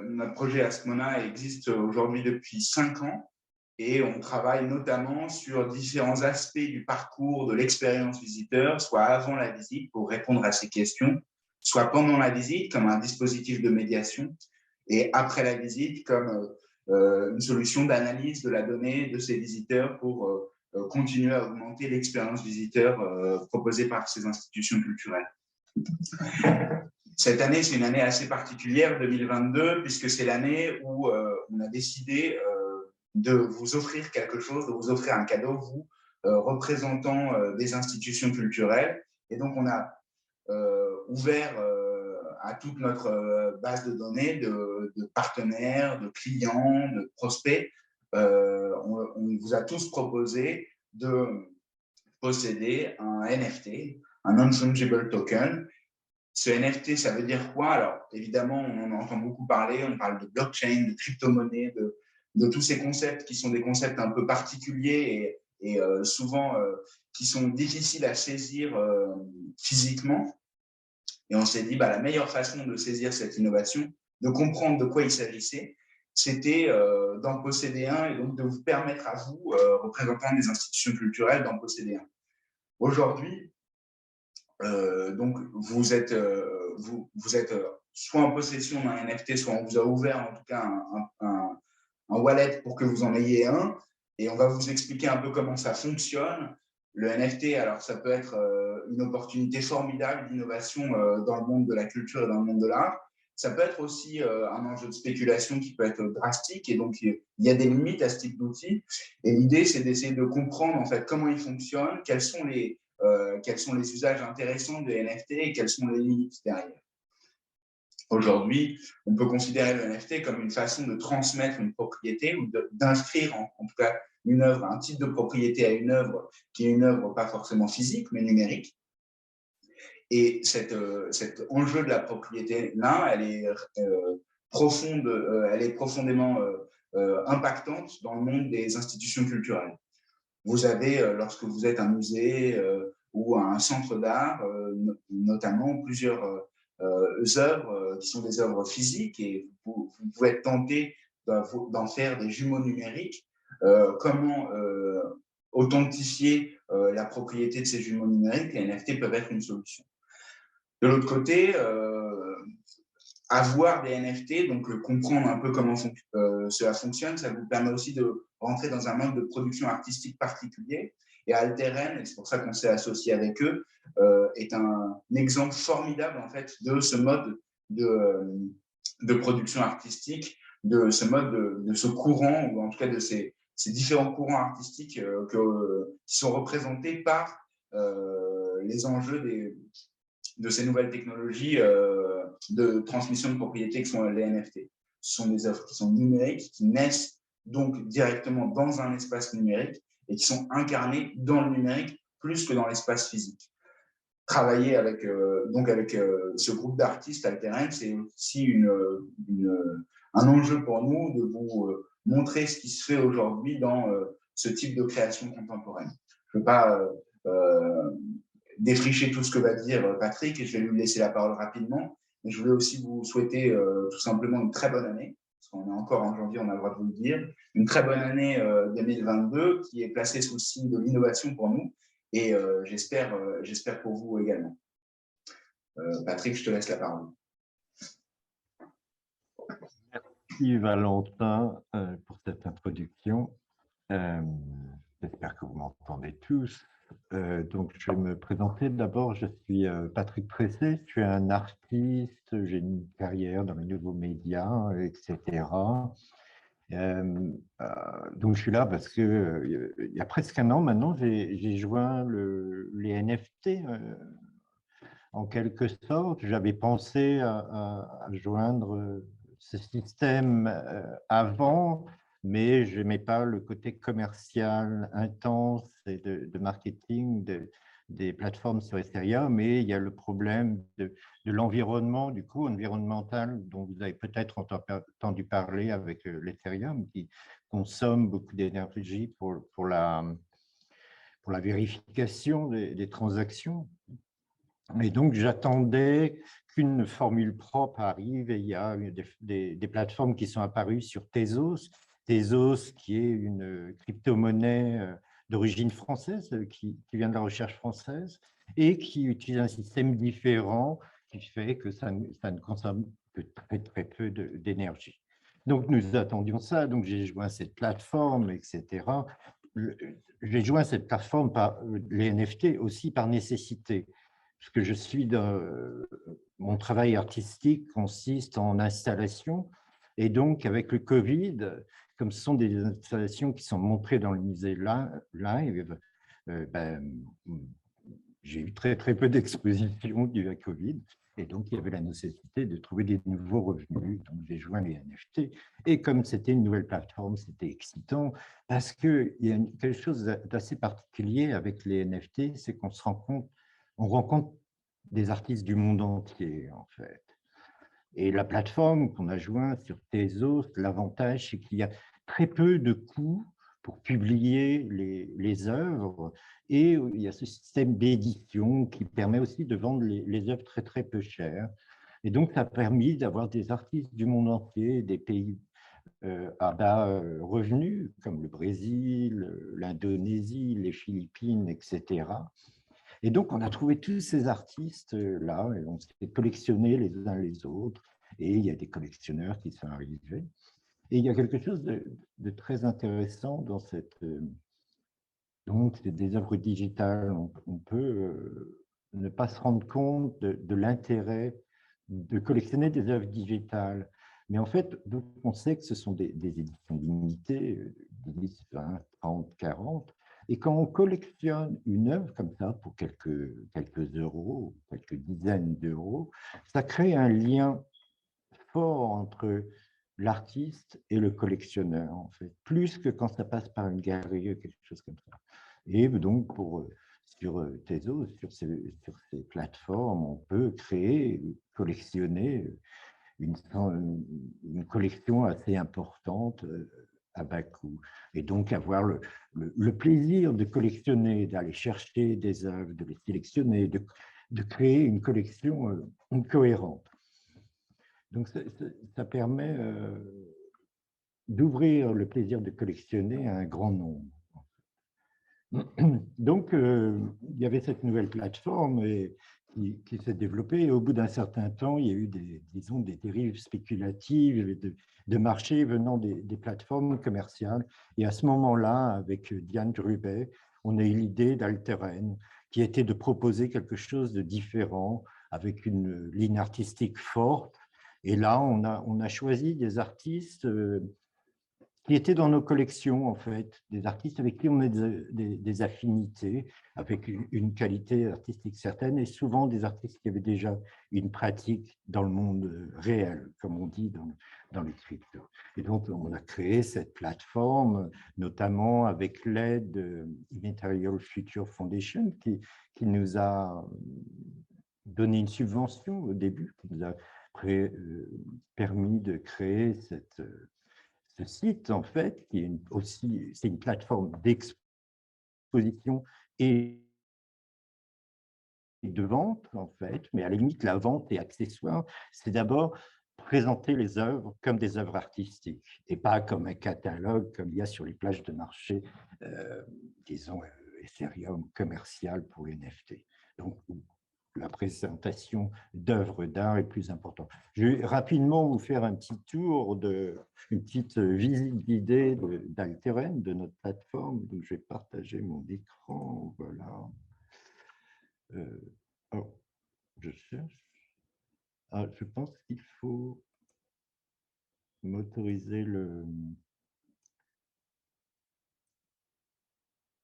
Notre projet Askmona existe aujourd'hui depuis 5 ans et on travaille notamment sur différents aspects du parcours de l'expérience visiteur, soit avant la visite pour répondre à ces questions, soit pendant la visite comme un dispositif de médiation et après la visite comme une solution d'analyse de la donnée de ces visiteurs pour continuer à augmenter l'expérience visiteur proposée par ces institutions culturelles. Cette année, c'est une année assez particulière, 2022, puisque c'est l'année où on a décidé de vous offrir quelque chose, de vous offrir un cadeau, vous, représentant des institutions culturelles. Et donc, on a ouvert à toute notre base de données de partenaires, de clients, de prospects. On vous a tous proposé de posséder un NFT, un non-fungible token. Ce NFT, ça veut dire quoi? Alors, évidemment, on en entend beaucoup parler, on parle de blockchain, de crypto-monnaie, de tous ces concepts qui sont des concepts un peu particuliers et souvent qui sont difficiles à saisir physiquement. Et on s'est dit, la meilleure façon de saisir cette innovation, de comprendre de quoi il s'agissait, c'était d'en posséder un et donc de vous permettre à vous, représentants des institutions culturelles, d'en posséder un. Aujourd'hui, donc vous êtes soit en possession d'un NFT, soit on vous a ouvert en tout cas un wallet pour que vous en ayez un, et on va vous expliquer un peu comment ça fonctionne. Le NFT, alors ça peut être une opportunité formidable d'innovation dans le monde de la culture et dans le monde de l'art. Ça peut être aussi un enjeu de spéculation qui peut être drastique, et donc il y a des limites à ce type d'outils. Et l'idée, c'est d'essayer de comprendre en fait comment il fonctionne, quels sont les usages intéressants de NFT et quelles sont les limites derrière. Aujourd'hui, on peut considérer le NFT comme une façon de transmettre une propriété ou d'inscrire en tout cas une œuvre, un titre de propriété à une œuvre qui est une œuvre pas forcément physique mais numérique. Et cet enjeu de la propriété-là, elle est profonde, elle est profondément impactante dans le monde des institutions culturelles. Vous avez, lorsque vous êtes un musée ou un centre d'art, notamment plusieurs œuvres qui sont des œuvres physiques, et vous pouvez être tenté d'en faire des jumeaux numériques. Comment authentifier la propriété de ces jumeaux numériques? Les NFT peuvent être une solution. De l'autre côté, avoir des NFT, donc comprendre un peu comment cela fonctionne, ça vous permet aussi de rentrer dans un mode de production artistique particulier. Et Alteren, et c'est pour ça qu'on s'est associé avec eux, est un exemple formidable en fait de ce mode de production artistique, de ce mode de ce courant, ou en tout cas de ces différents courants artistiques qui sont représentés par les enjeux de ces nouvelles technologies de transmission de propriété qui sont les NFT. Ce sont des œuvres qui sont numériques, qui naissent donc directement dans un espace numérique et qui sont incarnées dans le numérique plus que dans l'espace physique. Travailler avec ce groupe d'artistes Alteren, c'est aussi un enjeu pour nous de vous montrer ce qui se fait aujourd'hui dans ce type de création contemporaine. Je ne veux pas défricher tout ce que va dire Patrick, et je vais lui laisser la parole rapidement. Mais je voulais aussi vous souhaiter tout simplement une très bonne année, parce qu'on est encore en janvier, on a le droit de vous le dire, une très bonne année 2022 qui est placée sous le signe de l'innovation pour nous, et j'espère pour vous également. Patrick, je te laisse la parole. Merci Valentin pour cette introduction. J'espère que vous m'entendez tous. Donc, je vais me présenter. D'abord, je suis Patrick Pressé, je suis un artiste, j'ai une carrière dans les nouveaux médias, etc. Donc, je suis là parce que il y a presque un an maintenant, j'ai joint les NFT. En quelque sorte, j'avais pensé à joindre ce système avant, mais je n'aimais pas le côté commercial intense et de marketing des plateformes sur Ethereum, mais il y a le problème de l'environnement, du coup, environnemental, dont vous avez peut-être entendu parler avec l'Ethereum, qui consomme beaucoup d'énergie pour la vérification des transactions. Et donc, j'attendais qu'une formule propre arrive et il y a des plateformes qui sont apparues sur Tezos. Tezos, qui est une crypto-monnaie d'origine française, qui vient de la recherche française et qui utilise un système différent qui fait que ça ne consomme que très, très peu d'énergie. Donc, nous attendions ça. Donc, j'ai joint cette plateforme, etc. J'ai joint cette plateforme par les NFT aussi par nécessité parce que je suis mon travail artistique consiste en installation. Et donc, avec le Covid, comme ce sont des installations qui sont montrées dans le musée live, ben, j'ai eu très, très peu d'expositions dues à Covid. Et donc, il y avait la nécessité de trouver des nouveaux revenus. Donc, j'ai joint les NFT. Et comme c'était une nouvelle plateforme, c'était excitant parce qu'il y a quelque chose d'assez particulier avec les NFT, c'est qu'on se rend compte, on rencontre des artistes du monde entier, en fait. Et la plateforme qu'on a jointe sur Tezos, l'avantage, c'est qu'il y a très peu de coûts pour publier les œuvres et il y a ce système d'édition qui permet aussi de vendre les œuvres très, très peu chères. Et donc, ça a permis d'avoir des artistes du monde entier, des pays à bas revenus, comme le Brésil, l'Indonésie, les Philippines, etc. Et donc, on a trouvé tous ces artistes-là, et on s'est collectivonnés les uns les autres, et il y a des collectionneurs qui sont arrivés. Et il y a quelque chose de très intéressant dans cette... donc, c'est des œuvres digitales. On peut ne pas se rendre compte de l'intérêt de collectionner des œuvres digitales. Mais en fait, on sait que ce sont des éditions limitées, 10, 20, 30, 40. Et quand on collectionne une œuvre comme ça pour quelques euros, quelques dizaines d'euros, ça crée un lien fort entre l'artiste et le collectionneur, en fait, plus que quand ça passe par une galerie ou quelque chose comme ça. Et donc, sur Tezos, sur ces plateformes, on peut créer, collectionner une collection assez importante à bas coût. Et donc, avoir le plaisir de collectionner, d'aller chercher des œuvres, de les sélectionner, de créer une collection cohérente. Donc, ça permet d'ouvrir le plaisir de collectionner à un grand nombre. Donc, il y avait cette nouvelle plateforme qui s'est développée. Et au bout d'un certain temps, il y a eu disons, des dérives spéculatives de marché venant des plateformes commerciales. Et à ce moment-là, avec Diane Drubet, on a eu l'idée d'Alteren, qui était de proposer quelque chose de différent, avec une ligne artistique forte. Et là, on a choisi des artistes qui étaient dans nos collections, en fait, des artistes avec qui on a des affinités, avec une qualité artistique certaine, et souvent des artistes qui avaient déjà une pratique dans le monde réel, comme on dit dans les cryptos. Et donc, on a créé cette plateforme, notamment avec l'aide de Immaterial Future Foundation, qui nous a donné une subvention au début, qui nous a permis de créer ce site, en fait, qui est aussi, c'est une plateforme d'exposition et de vente, en fait, mais à la limite, la vente est accessoire. C'est d'abord présenter les œuvres comme des œuvres artistiques et pas comme un catalogue comme il y a sur les plages de marché, disons, Ethereum commercial pour les NFT. Donc, la présentation d'œuvres d'art est plus importante. Je vais rapidement vous faire un petit tour, une petite visite guidée d'Alteren, de notre plateforme. Donc, je vais partager mon écran. Voilà. Oh, je cherche. Ah, je pense qu'il faut m'autoriser le...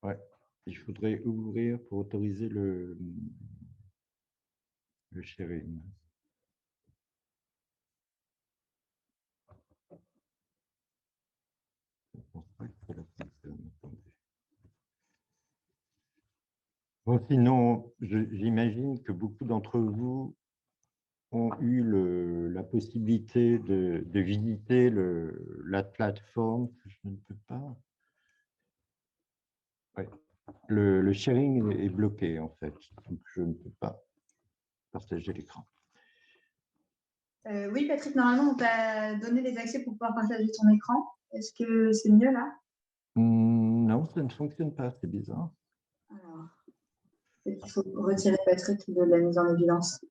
Ouais, il faudrait ouvrir pour autoriser le sharing. Je pense pas que ça fonctionne. Attendez. Bon, sinon, j'imagine que beaucoup d'entre vous ont eu la possibilité de visiter la plateforme. Je ne peux pas. Ouais. Le sharing est bloqué, en fait. Donc, je ne peux pas. partager l'écran. Oui, Patrick, normalement, on t'a donné les accès pour pouvoir partager ton écran. Est-ce que c'est mieux là? Non, ça ne fonctionne pas, c'est bizarre. Alors, peut-être qu'il faut retirer Patrick de la mise en évidence.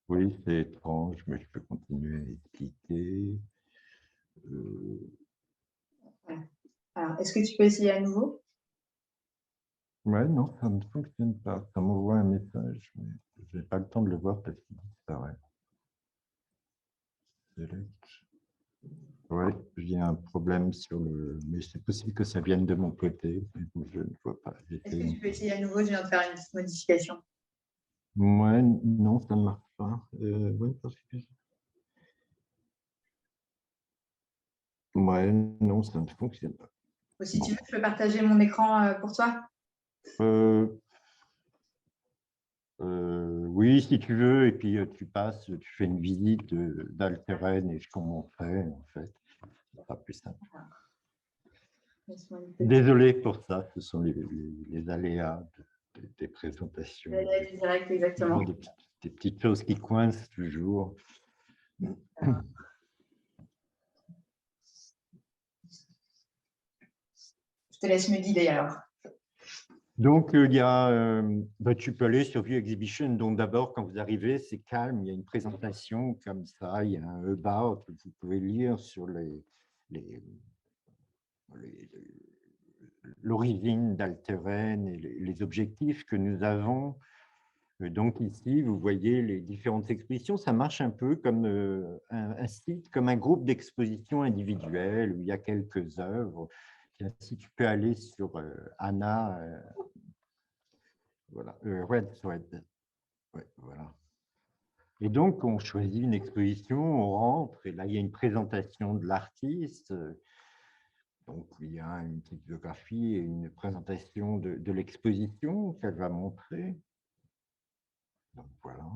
Oui, c'est étrange, mais je peux continuer à expliquer. Voilà. Alors, est-ce que tu peux essayer à nouveau? Ouais, non, ça ne fonctionne pas. Ça m'envoie un message, mais je n'ai pas le temps de le voir parce qu'il disparaît. Oui, j'ai un problème sur le... Mais c'est possible que ça vienne de mon côté. Je ne vois pas. Est-ce que tu peux essayer à nouveau? Je viens de faire une petite modification. Ouais, non, ça ne marche pas. Ouais, parce que... Ouais, non, ça ne fonctionne pas. Si tu veux, je peux partager mon écran pour toi. Oui, si tu veux, et puis tu passes, tu fais une visite d'Alteren et je commenterai, en fait. Ça sera plus simple. Désolé pour ça, ce sont les aléas des présentations. Les aléas du direct, exactement. Des petites choses qui coincent toujours. Alors. Je te laisse me guider alors. Donc, il y a, tu peux aller sur View Exhibition. Donc, d'abord, quand vous arrivez, c'est calme. Il y a une présentation comme ça. Il y a un about. Vous pouvez lire sur l'origine d'Alteren et les objectifs que nous avons. Donc, ici, vous voyez les différentes expositions. Ça marche un peu comme un site, comme un groupe d'expositions individuelles où il y a quelques œuvres. Si tu peux aller sur Anna. Voilà, Red Thread. Ouais, voilà. Et donc, on choisit une exposition, on rentre, et là, il y a une présentation de l'artiste. Donc, il y a une petite biographie et une présentation de l'exposition qu'elle va montrer. Donc, voilà.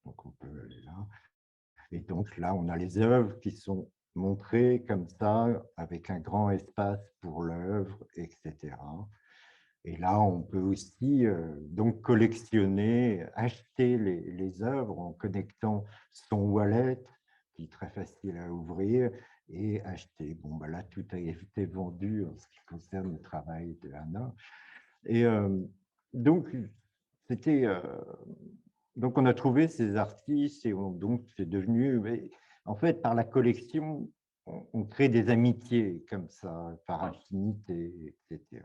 Donc, on peut aller là. Et donc, là, on a les œuvres qui sont montrées comme ça, avec un grand espace pour l'œuvre, etc. Et là, on peut aussi donc collectionner, acheter les œuvres en connectant son wallet, qui est très facile à ouvrir, et acheter. Bon, ben là, tout a été vendu en ce qui concerne le travail de Anna. Et donc, c'était... donc, on a trouvé ces artistes et donc c'est devenu... En fait, par la collection, on crée des amitiés comme ça, par affinité, etc.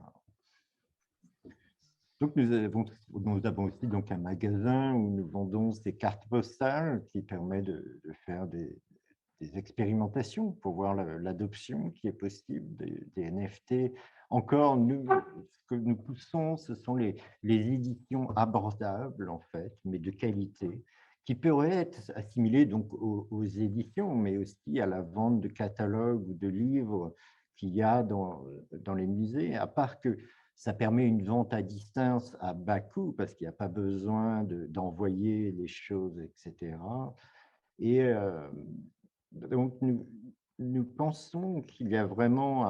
Donc, nous avons aussi donc un magasin où nous vendons ces cartes postales qui permet de faire des expérimentations pour voir l'adoption qui est possible des NFT. Encore, ce que nous poussons, ce sont les éditions abordables, en fait, mais de qualité, qui pourraient être assimilées donc aux éditions, mais aussi à la vente de catalogues ou de livres qu'il y a dans les musées, à part que ça permet une vente à distance à bas coût parce qu'il n'y a pas besoin d'envoyer les choses, etc. Et donc, nous pensons qu'il y a vraiment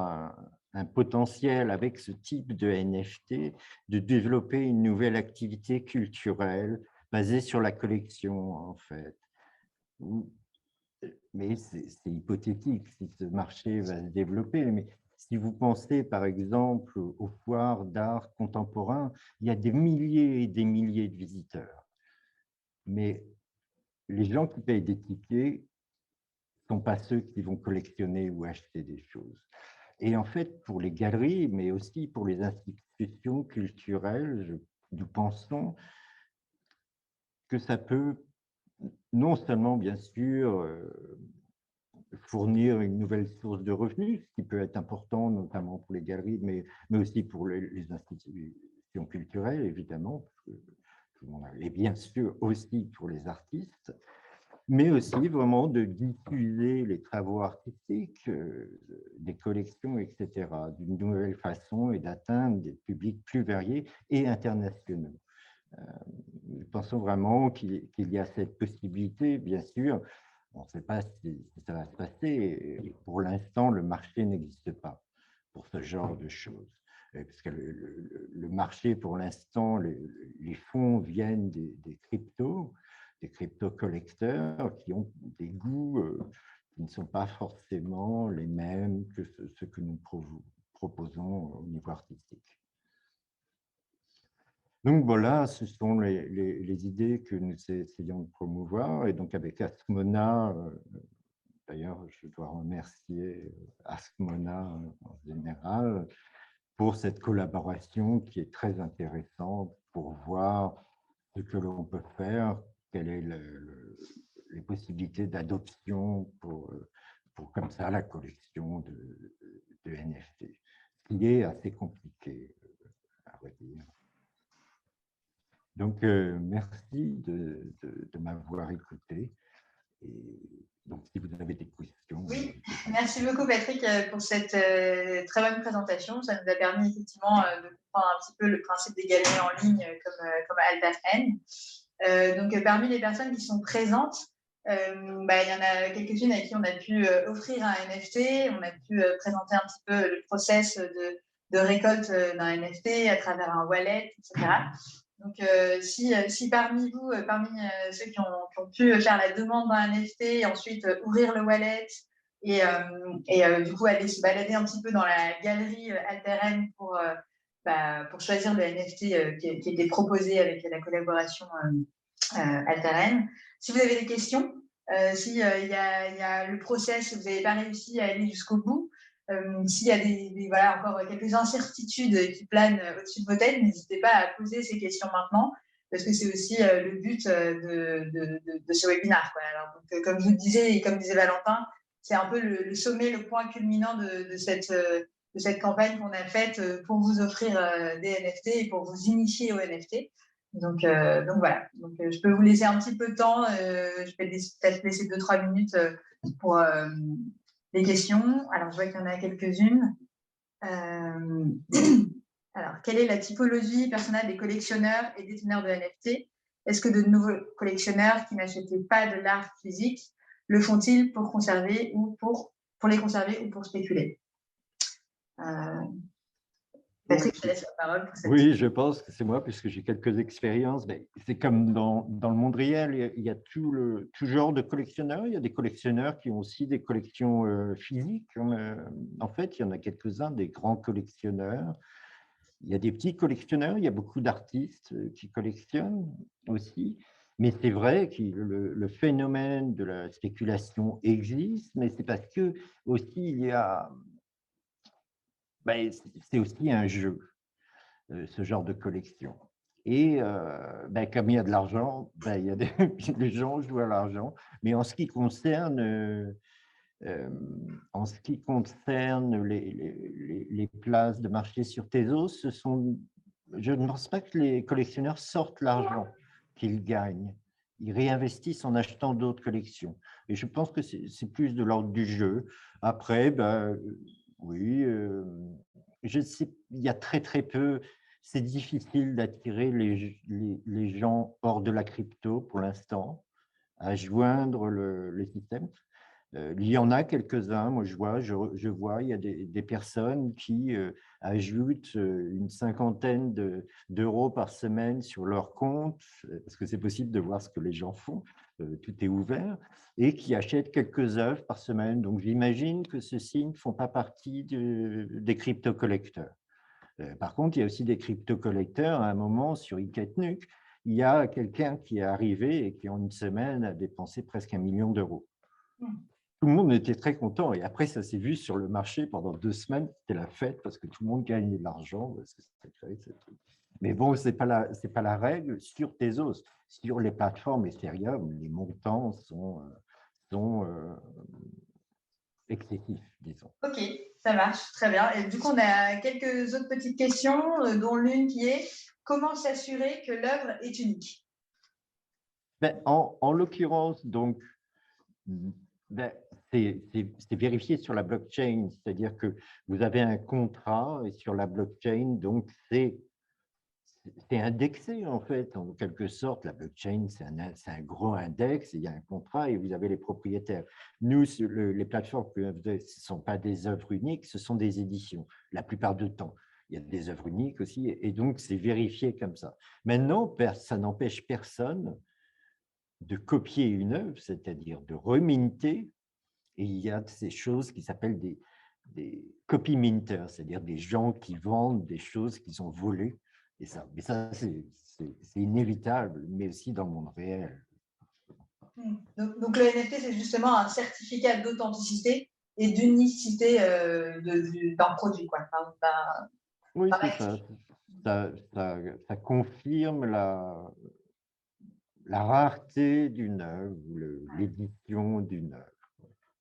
un potentiel avec ce type de NFT de développer une nouvelle activité culturelle basée sur la collection, en fait. Mais c'est hypothétique si ce marché va se développer. Mais si vous pensez, par exemple, aux foires d'art contemporain, il y a des milliers et des milliers de visiteurs. Mais les gens qui payent des tickets ne sont pas ceux qui vont collectionner ou acheter des choses. Et en fait, pour les galeries, mais aussi pour les institutions culturelles, nous pensons que ça peut non seulement, bien sûr, fournir une nouvelle source de revenus, ce qui peut être important, notamment pour les galeries, mais aussi pour les institutions culturelles, évidemment, et bien sûr aussi pour les artistes, mais aussi vraiment de diffuser les travaux artistiques, des collections, etc., d'une nouvelle façon et d'atteindre des publics plus variés et internationaux. Nous pensons vraiment qu'il y a cette possibilité, bien sûr. On ne sait pas si ça va se passer. Pour l'instant, le marché n'existe pas pour ce genre de choses. parce que le marché, pour l'instant, les fonds viennent des crypto-collecteurs qui ont des goûts qui ne sont pas forcément les mêmes que ceux que nous proposons au niveau artistique. Donc voilà, ce sont les idées que nous essayons de promouvoir. Et donc avec Asmona, d'ailleurs, je dois remercier Asmona en général pour cette collaboration qui est très intéressante pour voir ce que l'on peut faire, quelles sont les possibilités d'adoption pour comme ça la collection de NFT, ce qui est assez compliqué, à vrai dire. Donc, merci de m'avoir écouté. Et donc, si vous avez des questions. Oui, merci beaucoup Patrick pour cette très bonne présentation. Ça nous a permis effectivement de comprendre un petit peu le principe des galeries en ligne comme Altaren. Donc, parmi les personnes qui sont présentes, il y en a quelques-unes à qui on a pu offrir un NFT, on a pu présenter un petit peu le process de récolte d'un NFT à travers un wallet, etc. Donc, si parmi vous, parmi ceux qui ont pu faire la demande d'un NFT et ensuite ouvrir le wallet et du coup aller se balader un petit peu dans la galerie Altaren pour choisir le NFT qui était proposé avec la collaboration Altaren. Si vous avez des questions, s'il y a le process, vous n'avez pas réussi à aller jusqu'au bout, s'il y a encore quelques incertitudes qui planent au-dessus de vos têtes, n'hésitez pas à poser ces questions maintenant, parce que c'est aussi le but de ce webinaire. Alors, donc, comme je vous le disais et comme disait Valentin, c'est un peu le sommet, le point culminant de cette campagne qu'on a faite pour vous offrir des NFT et pour vous initier aux NFT. Donc voilà. Donc, je peux vous laisser un petit peu de temps. Je vais peut-être laisser 2-3 minutes pour les questions. Alors, je vois qu'il y en a quelques-unes. Alors, quelle est la typologie personnelle des collectionneurs et déteneurs de NFT? Est-ce que de nouveaux collectionneurs qui n'achetaient pas de l'art physique le font-ils pour conserver ou pour les conserver ou pour spéculer? Patrick, je te laisse la parole pour cette Oui, je pense que c'est moi, puisque j'ai quelques expériences. C'est comme dans le monde réel, il y a tout genre de collectionneurs. Il y a des collectionneurs qui ont aussi des collections physiques. En fait, il y en a quelques-uns des grands collectionneurs. Il y a des petits collectionneurs, il y a beaucoup d'artistes qui collectionnent aussi. Mais c'est vrai que le phénomène de la spéculation existe, mais c'est parce que aussi il y a… c'est aussi un jeu, ce genre de collection. Et comme il y a de l'argent, les gens jouent à l'argent. Mais en ce qui concerne… les places de marché sur Tezos, je ne pense pas que les collectionneurs sortent l'argent qu'ils gagnent. Ils réinvestissent en achetant d'autres collections. Et je pense que c'est plus de l'ordre du jeu. Après, oui, je sais, il y a très peu. C'est difficile d'attirer les gens hors de la crypto pour l'instant, à joindre le système. Il y en a quelques-uns, moi je vois, il y a des personnes qui ajoutent une cinquantaine d'euros par semaine sur leur compte, parce que c'est possible de voir ce que les gens font, tout est ouvert, et qui achètent quelques œuvres par semaine. Donc j'imagine que ceux-ci ne font pas partie des crypto-collecteurs. Par contre, il y a aussi des crypto-collecteurs. À un moment, sur Iketnuk, il y a quelqu'un qui est arrivé et qui en une semaine a dépensé presque 1 million d'euros. Tout le monde était très content. Et après, ça s'est vu sur le marché pendant 2 semaines. C'était la fête parce que tout le monde gagnait de l'argent. Mais bon, ce n'est pas la règle sur Tezos. Sur les plateformes Ethereum, les montants sont excessifs, disons. Ok, ça marche, très bien. Et du coup, on a quelques autres petites questions, dont l'une qui est comment s'assurer que l'œuvre est unique? En l'occurrence, donc, c'est vérifié sur la blockchain, c'est-à-dire que vous avez un contrat et sur la blockchain, donc c'est indexé en fait, en quelque sorte. La blockchain, c'est un gros index, il y a un contrat et vous avez les propriétaires. Nous, les plateformes que ce ne sont pas des œuvres uniques, ce sont des éditions, la plupart du temps. il y a des œuvres uniques aussi, et donc c'est vérifié comme ça. Maintenant, ça n'empêche personne de copier une œuvre, c'est-à-dire de reminter, et il y a ces choses qui s'appellent des copy minters, c'est-à-dire des gens qui vendent des choses qu'ils ont volées, mais ça c'est inévitable, mais aussi dans le monde réel. Donc, le NFT, c'est justement un certificat d'authenticité et d'unicité d'un produit, quoi. Oui, c'est ça. Ça confirme la rareté d'une œuvre, l'édition d'une œuvre.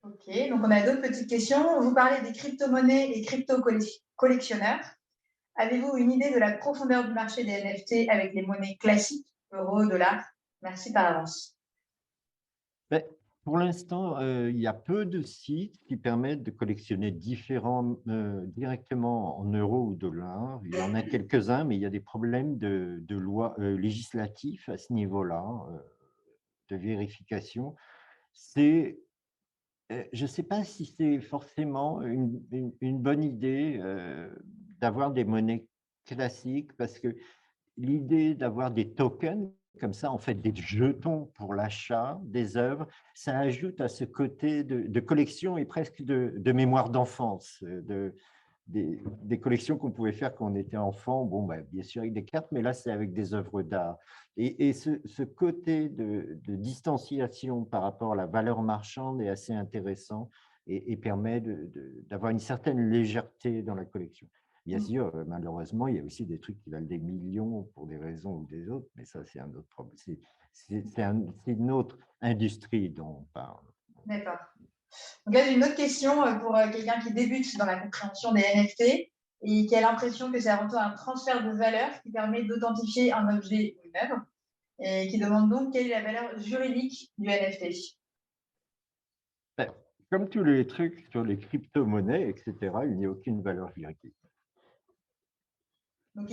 Ok, donc on a d'autres petites questions. Vous parlez des crypto-monnaies et crypto-collectionneurs. Avez-vous une idée de la profondeur du marché des NFT avec les monnaies classiques, euro, dollar? Merci par avance. Ben, pour l'instant, il y a peu de sites qui permettent de collectionner directement en euros ou dollars. Il y en a quelques-uns, mais il y a des problèmes de loi législatifs à ce niveau-là, de vérification. Je ne sais pas si c'est forcément une bonne idée d'avoir des monnaies classiques, parce que l'idée d'avoir des tokens, comme ça, en fait, des jetons pour l'achat des œuvres, ça ajoute à ce côté de collection et presque de mémoire d'enfance, des collections qu'on pouvait faire quand on était enfant, bon, ben, bien sûr avec des cartes, mais là, c'est avec des œuvres d'art. Et ce côté de distanciation par rapport à la valeur marchande est assez intéressant et permet d'avoir une certaine légèreté dans la collection. Bien sûr, malheureusement, il y a aussi des trucs qui valent des millions pour des raisons ou des autres, mais ça, c'est un autre problème. C'est une autre industrie dont on parle. D'accord. Donc là, j'ai une autre question pour quelqu'un qui débute dans la compréhension des NFT et qui a l'impression que c'est avant tout un transfert de valeur qui permet d'authentifier un objet ou une œuvre et qui demande donc quelle est la valeur juridique du NFT. Ben, comme tous les trucs sur les crypto-monnaies, etc., il n'y a aucune valeur juridique. Donc,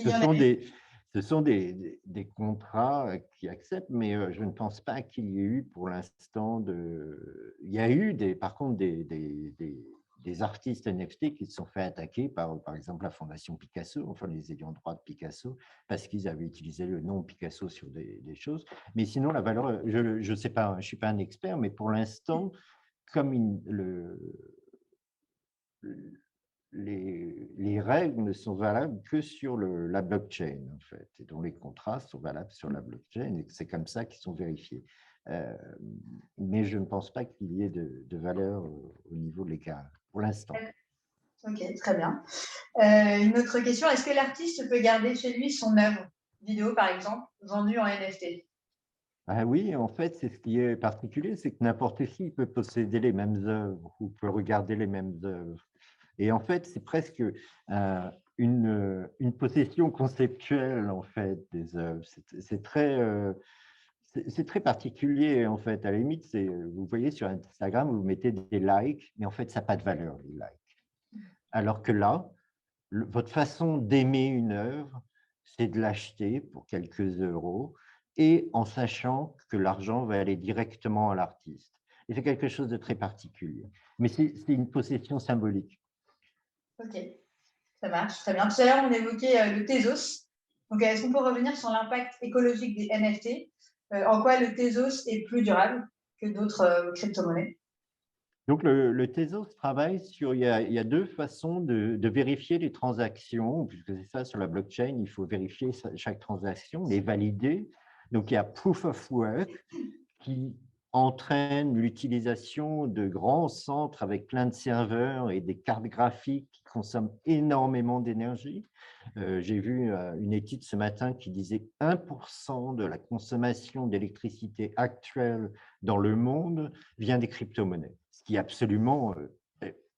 Ce sont des contrats qui acceptent, mais je ne pense pas qu'il y ait eu pour l'instant de… Il y a eu par contre des artistes NFT qui se sont fait attaquer par exemple la Fondation Picasso, enfin les ayants droit de Picasso, parce qu'ils avaient utilisé le nom Picasso sur des choses. Mais sinon, la valeur, je ne sais pas, je ne suis pas un expert, mais pour l'instant, comme les règles ne sont valables que sur la blockchain, en fait, et dont les contrats sont valables sur la blockchain, et c'est comme ça qu'ils sont vérifiés. Mais je ne pense pas qu'il y ait de valeur au niveau légal, pour l'instant. Ok, très bien. Une autre question, est-ce que l'artiste peut garder chez lui son œuvre vidéo, par exemple, vendue en NFT? Ah oui, en fait, c'est ce qui est particulier, c'est que n'importe qui peut posséder les mêmes œuvres ou peut regarder les mêmes œuvres. Et en fait, c'est presque une possession conceptuelle, en fait, des œuvres. C'est très particulier, en fait. À la limite, vous voyez sur Instagram, vous mettez des likes, mais en fait, ça n'a pas de valeur, les likes. Alors que là, votre façon d'aimer une œuvre, c'est de l'acheter pour quelques euros et en sachant que l'argent va aller directement à l'artiste. Et c'est quelque chose de très particulier. Mais c'est une possession symbolique. Ok, ça marche, très bien. Tout à l'heure, on évoquait le Tezos. Donc, est-ce qu'on peut revenir sur l'impact écologique des NFT? En quoi le Tezos est plus durable que d'autres crypto-monnaies? Donc, le Tezos travaille sur… Il y a deux façons de vérifier les transactions, puisque c'est ça, sur la blockchain, il faut vérifier chaque transaction, les valider. Donc, il y a Proof of Work qui entraîne l'utilisation de grands centres avec plein de serveurs et des cartes graphiques qui consomment énormément d'énergie. J'ai vu une étude ce matin qui disait 1% de la consommation d'électricité actuelle dans le monde vient des crypto-monnaies, ce qui est absolument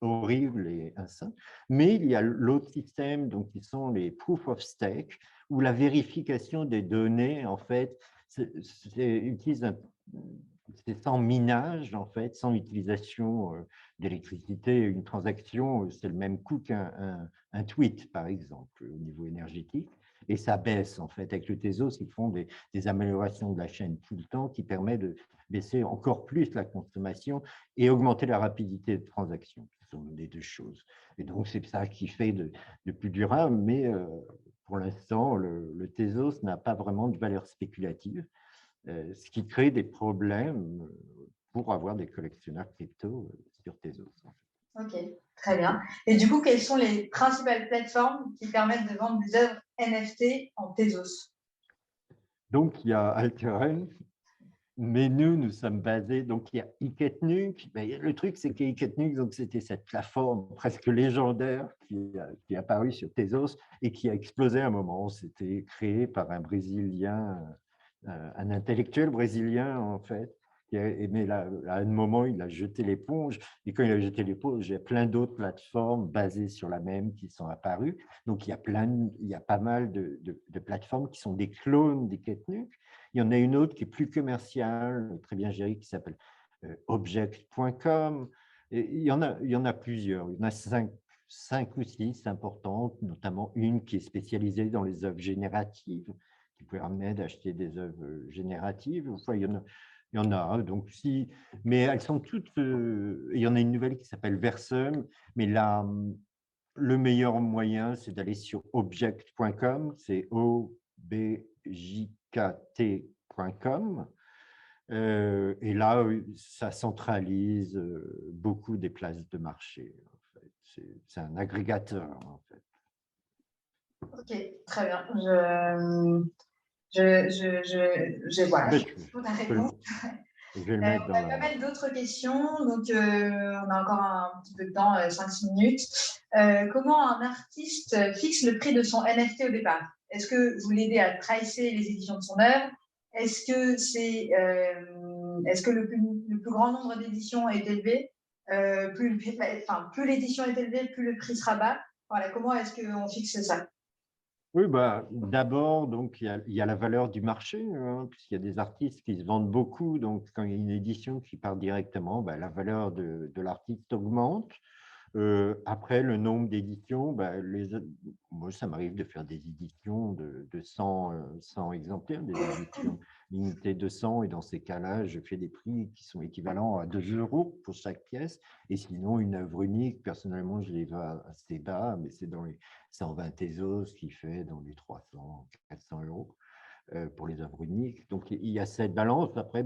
horrible et insain. Mais il y a l'autre système, donc, qui sont les proof of stake, où la vérification des données, en fait, utilise c'est sans minage, en fait, sans utilisation d'électricité. Une transaction, c'est le même coût qu'un tweet, par exemple, au niveau énergétique. Et ça baisse, en fait, avec le Tezos, ils font des améliorations de la chaîne tout le temps qui permet de baisser encore plus la consommation et augmenter la rapidité de transaction. Ce sont des deux choses. Et donc, c'est ça qui fait de plus durable, mais pour l'instant, le Tezos n'a pas vraiment de valeur spéculative, ce qui crée des problèmes pour avoir des collectionneurs crypto sur Tezos. Ok, très bien. Et du coup, quelles sont les principales plateformes qui permettent de vendre des œuvres NFT en Tezos? Donc, il y a Alteren, mais nous sommes basés, donc il y a Iketnuk. Le truc, c'est qu'Iketnuk, donc c'était cette plateforme presque légendaire qui est apparue sur Tezos et qui a explosé à un moment. C'était créé par un Brésilien, un intellectuel brésilien, en fait, mais là, à un moment, il a jeté l'éponge. Et quand il a jeté l'éponge, il y a plein d'autres plateformes basées sur la même qui sont apparues. Donc, il y a pas mal de plateformes qui sont des clones d'Iketnuk. Il y en a une autre qui est plus commerciale, très bien gérée, qui s'appelle object.com. Il y en a plusieurs. Il y en a cinq ou six importantes, notamment une qui est spécialisée dans les œuvres génératives, qui permet d'acheter des œuvres génératives. Enfin, il y en a, donc si, mais elles sont toutes. Il y en a une nouvelle qui s'appelle Versum, mais là, le meilleur moyen, c'est d'aller sur object.com, c'est objkt.com. Et là, ça centralise beaucoup des places de marché. En fait. C'est un agrégateur, en fait. Ok, très bien. Voilà, Mais je réponds à ta réponse. je vais le On mettre a dans pas mal d'autres questions, donc on a encore un petit peu de temps, 5-6 minutes. Comment un artiste fixe le prix de son NFT au départ? Est-ce que vous l'aidez à tracer les éditions de son œuvre? Est-ce que le plus grand nombre d'éditions est élevé? Plus l'édition est élevée, plus le prix sera bas. Voilà, comment est-ce qu'on fixe ça? Oui, d'abord, donc, il y a la valeur du marché, hein, puisqu'il y a des artistes qui se vendent beaucoup. Donc, quand il y a une édition qui part directement, la valeur de l'artiste augmente. Après, le nombre d'éditions, moi, ça m'arrive de faire des éditions de 100 exemplaires, des éditions limitées de 100, et dans ces cas-là, je fais des prix qui sont équivalents à 2 € pour chaque pièce. Et sinon, une œuvre unique, personnellement, je les vends assez bas, mais c'est dans les 120 Tezos, qui fait dans les 300, 400 € pour les œuvres uniques. Donc, il y a cette balance. Après,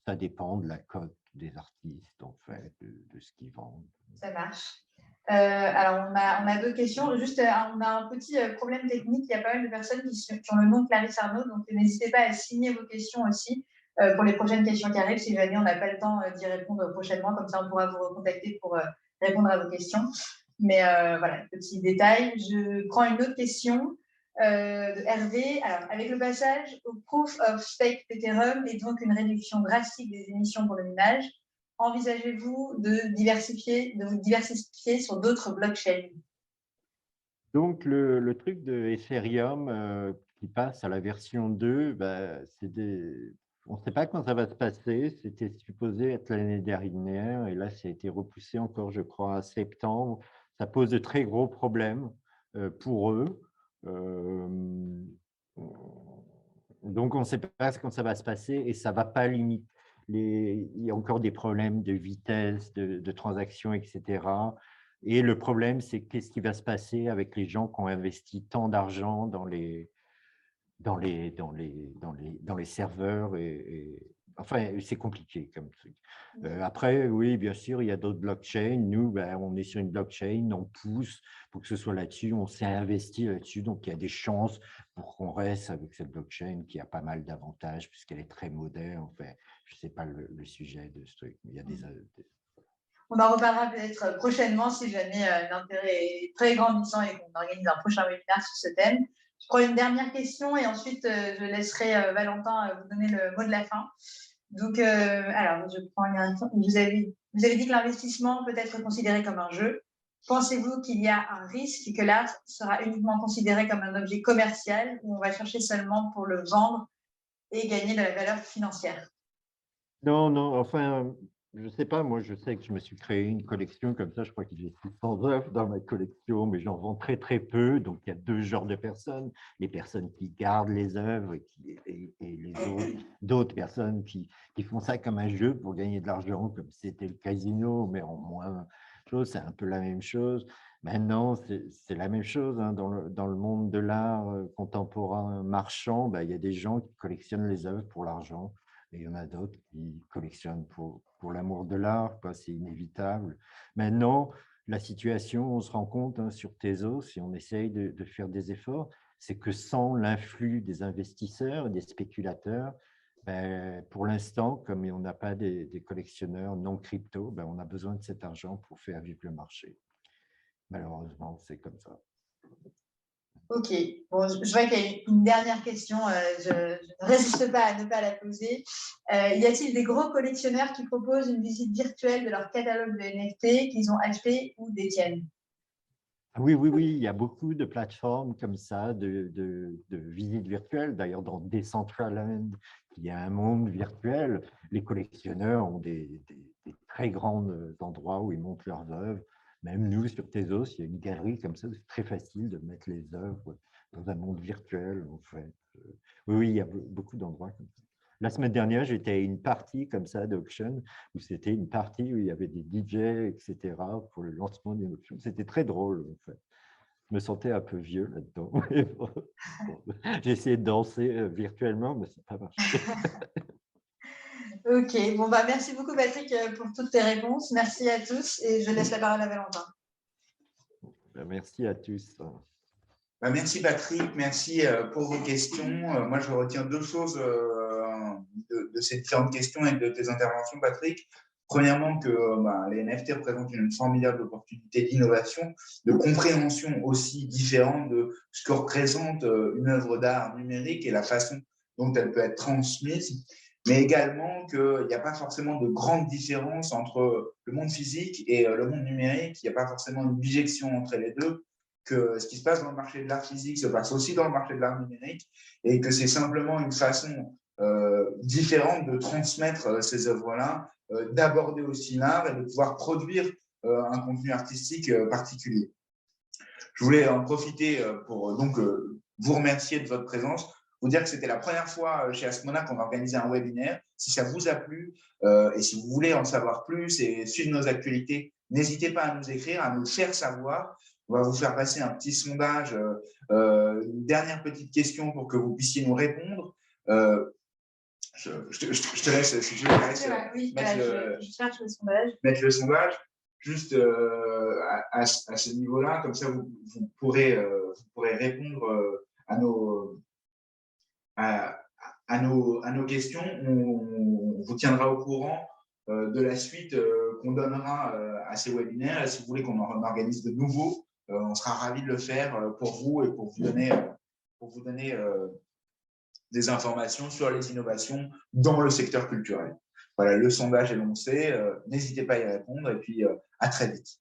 ça dépend de la cote des artistes, en fait, de ce qu'ils vendent. Ça marche. Alors, on a deux questions. Juste, on a un petit problème technique. Il y a pas mal de personnes qui ont le nom de Clarisse Arnaud, donc n'hésitez pas à signer vos questions aussi pour les prochaines questions qui arrivent. Si jamais on n'a pas le temps d'y répondre prochainement, comme ça on pourra vous recontacter pour répondre à vos questions. Mais voilà, petit détail. Je prends une autre question de Hervé. Alors, avec le passage au Proof of Stake d'Ethereum et donc une réduction drastique des émissions pour le minage, envisagez-vous de vous diversifier sur d'autres blockchains? Donc, le truc de Ethereum qui passe à la version 2, on ne sait pas quand ça va se passer. C'était supposé être l'année dernière et là, ça a été repoussé encore, je crois, à septembre. Ça pose de très gros problèmes pour eux. Donc, on ne sait pas quand ça va se passer et ça ne va pas limiter. Il y a encore des problèmes de vitesse, de transactions, etc. Et le problème, c'est qu'est-ce qui va se passer avec les gens qui ont investi tant d'argent dans les serveurs. Enfin, c'est compliqué comme truc. Après, oui, bien sûr, il y a d'autres blockchains. Nous, on est sur une blockchain, on pousse pour que ce soit là-dessus, on s'est investi là-dessus. Donc, il y a des chances pour qu'on reste avec cette blockchain qui a pas mal d'avantages puisqu'elle est très moderne. Enfin, je ne sais pas le sujet de ce truc, mais il y a des On en reparlera peut-être prochainement si jamais l'intérêt est très grandissant et qu'on organise un prochain webinaire sur ce thème. Je prends une dernière question et ensuite je laisserai Valentin vous donner le mot de la fin. Donc, alors, je prends une question. Vous avez dit que l'investissement peut être considéré comme un jeu. Pensez-vous qu'il y a un risque que l'art sera uniquement considéré comme un objet commercial où on va chercher seulement pour le vendre et gagner de la valeur financière? Non, enfin, je ne sais pas, moi je sais que je me suis créé une collection comme ça, je crois que j'ai 600 œuvres dans ma collection, mais j'en vends très très peu, donc il y a deux genres de personnes, les personnes qui gardent les œuvres et les d'autres personnes qui font ça comme un jeu pour gagner de l'argent, comme c'était le casino, mais en moins chose, c'est un peu la même chose. Maintenant, c'est la même chose, hein. Dans le monde de l'art contemporain marchand, il y a des gens qui collectionnent les œuvres pour l'argent et il y en a d'autres qui collectionnent pour l'amour de l'art, quoi. C'est inévitable. Maintenant, la situation, on se rend compte, hein, sur Tezos, si on essaye de faire des efforts, c'est que sans l'influx des investisseurs et des spéculateurs, pour l'instant, comme on n'a pas des collectionneurs non crypto, on a besoin de cet argent pour faire vivre le marché. Malheureusement, c'est comme ça. Ok, bon, je vois qu'il y a une dernière question, je ne résiste pas à ne pas la poser. Y a-t-il des gros collectionneurs qui proposent une visite virtuelle de leur catalogue de NFT qu'ils ont acheté ou détiennent? Oui, il y a beaucoup de plateformes comme ça, de visites virtuelles. D'ailleurs, dans Decentraland, il y a un monde virtuel. Les collectionneurs ont des très grands endroits où ils montrent leurs œuvres. Même nous, sur Tezos, il y a une galerie comme ça, c'est très facile de mettre les œuvres dans un monde virtuel, en fait. Oui, il y a beaucoup d'endroits comme ça. La semaine dernière, j'étais à une partie comme ça d'auction, où c'était une partie où il y avait des DJ, etc., pour le lancement d'une auction. C'était très drôle, en fait. Je me sentais un peu vieux là-dedans. J'ai essayé de danser virtuellement, mais ça n'a pas marché. Ok, bon, merci beaucoup Patrick pour toutes tes réponses. Merci à tous et je laisse la parole à Valentin. Merci à tous. Merci Patrick, merci pour vos questions. Moi, je retiens deux choses de ces différentes questions et de tes interventions, Patrick. Premièrement, que les NFT représentent une formidable opportunité d'innovation, de compréhension aussi différente de ce que représente une œuvre d'art numérique et la façon dont elle peut être transmise, mais également qu'il n'y a pas forcément de grande différence entre le monde physique et le monde numérique. Il n'y a pas forcément une bijection entre les deux, que ce qui se passe dans le marché de l'art physique se passe aussi dans le marché de l'art numérique et que c'est simplement une façon différente de transmettre ces œuvres-là, d'aborder aussi l'art et de pouvoir produire un contenu artistique particulier. Je voulais en profiter pour vous remercier de votre présence, vous dire que c'était la première fois chez Asmona qu'on organisait un webinaire. Si ça vous a plu et si vous voulez en savoir plus et suivre nos actualités, n'hésitez pas à nous écrire, à nous le faire savoir. On va vous faire passer un petit sondage, une dernière petite question pour que vous puissiez nous répondre. Je te laisse, si tu veux, mettre le sondage. Juste à ce niveau-là, comme ça vous pourrez répondre à nos questions. On vous tiendra au courant de la suite qu'on donnera à ces webinaires. Et si vous voulez qu'on en organise de nouveaux, on sera ravis de le faire pour vous et pour vous donner des informations sur les innovations dans le secteur culturel. Voilà, le sondage est lancé. N'hésitez pas à y répondre et puis à très vite.